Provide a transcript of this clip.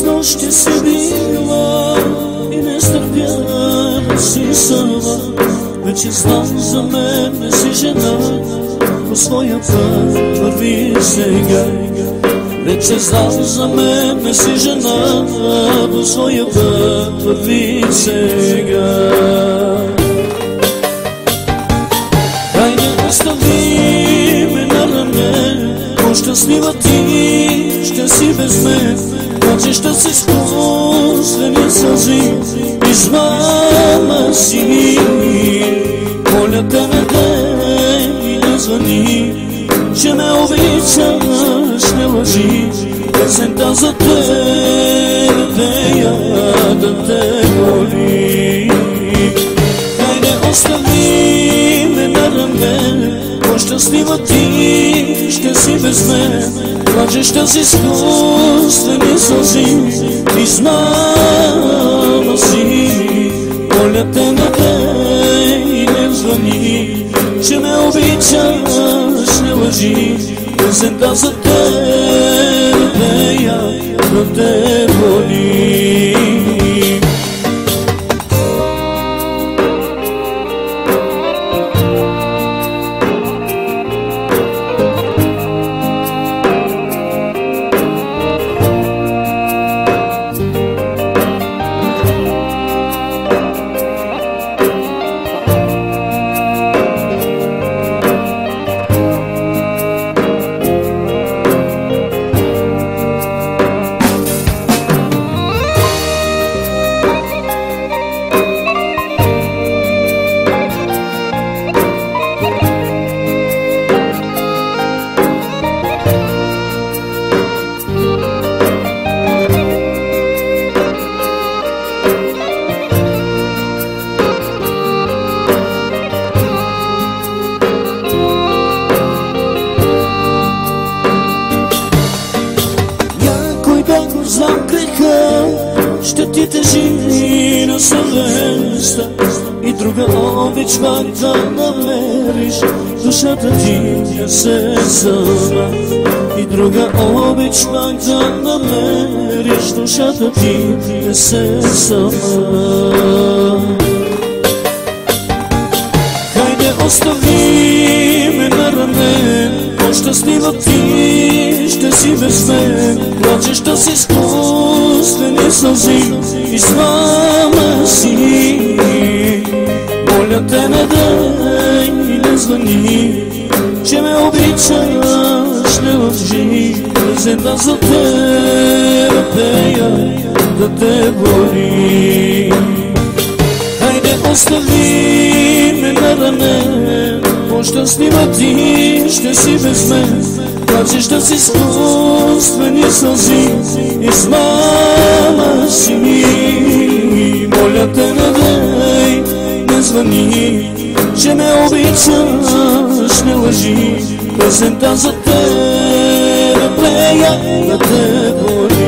нощи си била и не стърпя да си сама. Вече знам, за мен не си жена, по своя път върви сега. Вече знам, за мен не си жена, по своя път върви сега. Дай не остави ме на раме, по-щастлива ти ще си без мен. Значи ще си скуствени сълзи, измама си. Моля те не дей и не звъни, че ме обичаш, не лъжи. Песента за тебе да те боли. Дай не остави ме на раме, по-щастлива ти ще си без мен. Плачеш ще си изкуствени сълзи, измама си. Моля те не дей и не звъни, че ме обичаш, не лъжи. Песента за тебе да те боли. Знам греха, ще ти тежи на съвестта, и друга обич пак да намериш. Душата ти не се сама, и друга обич пак да намериш. Душата ти не се сама. Хайде остави ме на раме, по-щастлива ти ще си без мен. Плачеш ще си изкуствени сълзи, измама си. Моля те не дей и не звъни, че ме обичаш, не лъжи. Песента за тебе пея да те боли. Хайде остави ме на раме, по-щастлива ти ще си без мен. Плачеш да си изкуствени сълзи, измама си. Моля те не дей, не звъни, че ме обичаш, не лъжи. Песента за тебе пея да те боли.